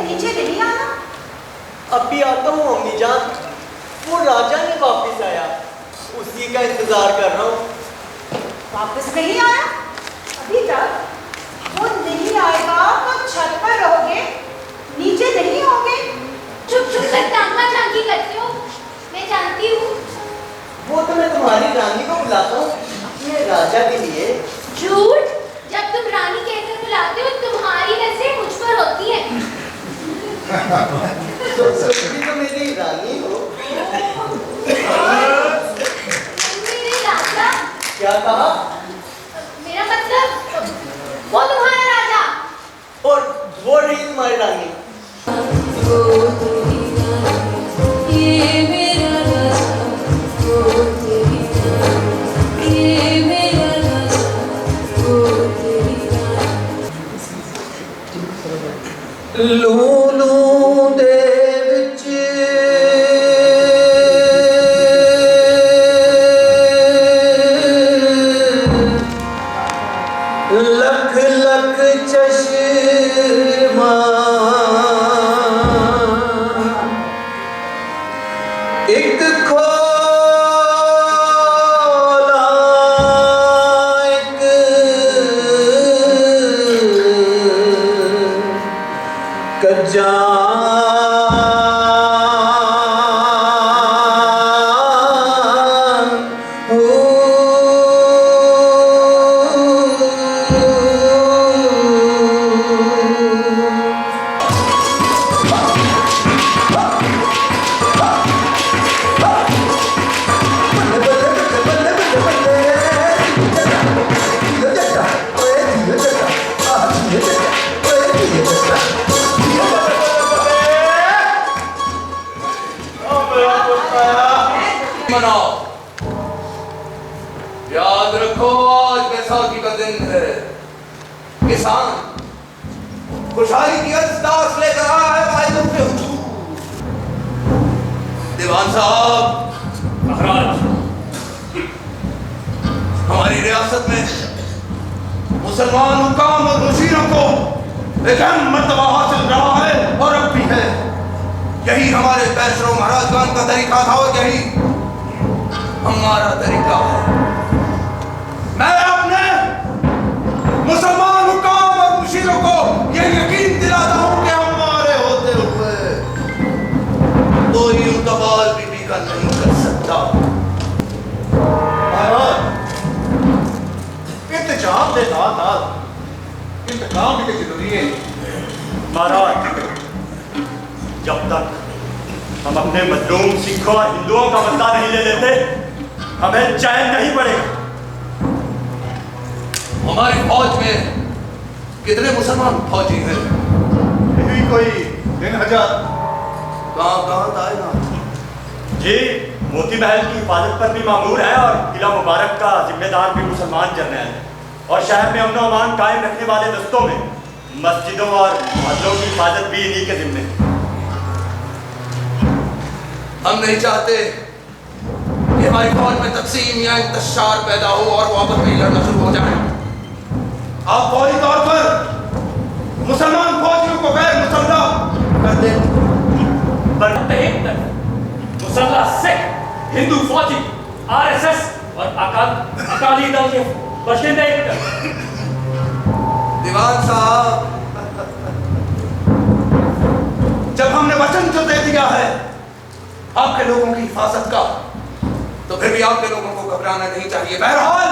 नीचे नहीं आना? अभी आता हूँ अम्मी जान। वो राजा नहीं वापिस आया, उसी का इंतजार कर रहा हूँ। वापस नहीं आया अभी तक? वो नहीं आएगा तो छत पर रहोगे, नीचे नहीं होगे? चुप चुप कर टांगा टांगी करते हो, मैं जानती हूँ। वो तो मैं तुम्हारी रानी को बुलाता हूँ अपने राजा के लिए। झूठ! जब तुम रानी कहकर बुलाते हो तुम्हारी नजरें मुझ पर होती है। तो तुम तो मेरी रानी हो। मेरे राजा? क्या कहा? मेरा मतलब वो तुम्हारा राजा। और वो रही तुम्हारी रानी। लूलू दे विच लख लख चश्मा एक खोला एक कज्जा मनाओ। याद रखो आज बैसाखी का दिन है। किसान खुशहाली की दास लेकर आया है भाई तुम पे हुजूर। दीवान साहब, महाराज, हमारी रियासत में मुसलमान हुकाम और मुशीरों को एक अहम मर्तबा हासिल रहा है और अब भी है। यही हमारे पैसरों महाराजगान का तरीका था और यही हमारा तरीका है। मैं अपने मुसलमान हुकाम और मुशीरों को यह यकीन दिलाता हूं कि हमारे होते हुए कोई उतबाल बीबी का नहीं कर सकता। इंतजाम दे साथ इंतकाम भी तो जरूरी है। महाराज, जब तक हम अपने मजलूम सिखों और हिंदुओं का बदला नहीं ले लेते हमें चैन नहीं पड़ेगा। हमारी फौज में कितने मुसलमान फौजी हैं? यही कोई 3000। कहाँ तायनात? जी, मोती महल की हिफाजत पर भी मामूर है और किला मुबारक का जिम्मेदार भी मुसलमान जर्नैल है। और शहर में अमन अमान कायम रखने वाले दस्तों में मस्जिदों और महलों की हिफाजत भी इन्हीं के जिम्मे। हम नहीं चाहते कि हमारी फौज में तकसीम या इंतशार पैदा हो और वो आपस में लड़ना शुरू हो जाए। आप फौरी तौर पर मुसलमान फौजियों को गैर मुसल्लह कर दें। मुसल्लह सिख, हिंदू फौजी, आरएसएस और अकाली दल के बशिंदे दीवान साहब, जब हमने वचन जो दे दिया है आपके लोगों की हिफाजत का, तो फिर भी आपके लोगों को घबराना नहीं चाहिए। बहरहाल